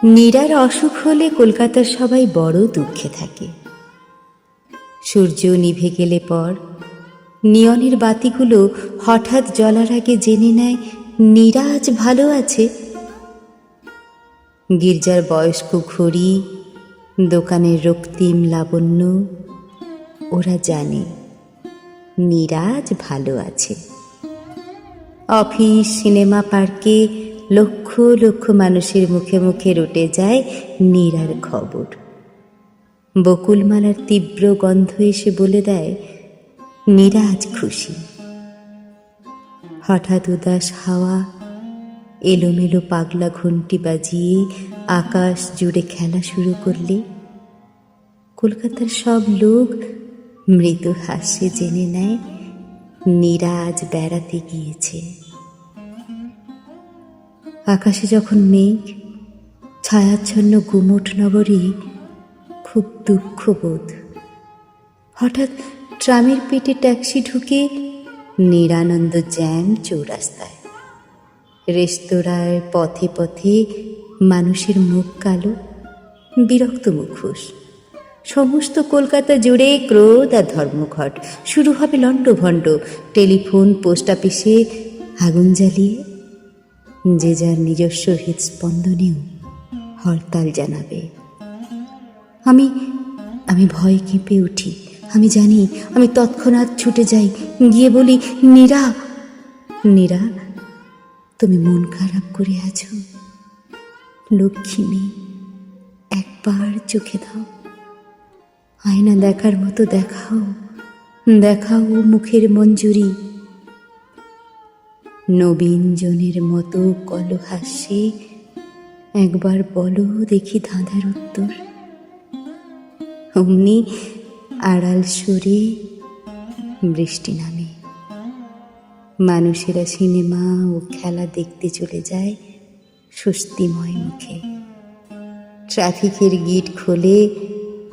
নীরার অসুখ হলে কলকাতার সবাই বড় দুঃখে থাকে। সূর্য নিভে গেলে পর নিয়নের বাতিগুলো হঠাৎ জ্বলার আগে জেনে নেয় নীরা আজ ভালো আছে। গির্জার বয়স্ক ঘড়ি, দোকানের রক্তিম লাবণ্য, ওরা জানে নীরা আজ ভালো আছে। অফিস, সিনেমা, পার্কে লক্ষ লক্ষ মানুষের মুখে মুখে রটে যায় নীরার খবর। বকুলমালার তীব্র গন্ধ এসে বলে দেয় নীরা আজ খুশি। হঠাৎ উদাস হাওয়া এলোমেলো পাগলা ঘণ্টি বাজিয়ে আকাশ জুড়ে খেলা শুরু করলে কলকাতার সব লোক মৃদু হাসে জেনে নেয় নীরা আজ বেড়াতে গিয়েছে। আকাশে যখন মেঘ, ছায়াচ্ছন্ন গুমোট নগরী খুব দুঃখবোধ। হঠাৎ ট্রামের পেটে ট্যাক্সি ঢুকে নিরানন্দ জ্যাম চৌরাস্তায়। রেস্তোরাঁয় পথে পথে মানুষের মুখ কালো, বিরক্ত মুখোশ। সমস্ত কলকাতা জুড়ে ক্রোধ আর ধর্মঘট। শুরু হবে লণ্ডভণ্ড। টেলিফোন, পোস্ট অফিসে আগুন জ্বালিয়ে যে যার নিজস্ব হৃৎস্পন্দনেও হরতাল জানাবে। আমি ভয়ে কেঁপে উঠি। আমি জানি, আমি তৎক্ষণাৎ ছুটে যাই, গিয়ে বলি, নীরা, নীরা, তুমি মন খারাপ করে আছো? লক্ষ্মী মেয়ে, একবার চোখে দাও, আয়না দেখার মতো দেখাও, দেখাও মুখের মঞ্জুরি। নবীন জনের মতো কলহাস্যে একবার বলো দেখি ধাঁধার উত্তর। অমনি আড়াল সরে বৃষ্টি নামে। মানুষেরা সিনেমা ও খেলা দেখতে চলে যায় স্বস্তিময় মুখে। ট্রাফিকের গিট খোলে,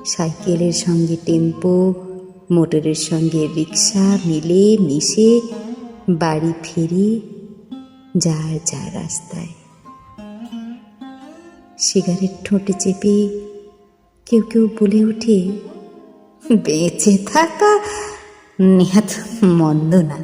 সাইকেলের সঙ্গে টেম্পো, মোটরের সঙ্গে রিক্সা মিলে মিশে বাড়ি ফিরে যার যার রাস্তায়। সিগারেট ঠোঁটে চেপে কেউ কেউ বলে ওঠে, বেঁচে থাকা নেহাত মন্দ না।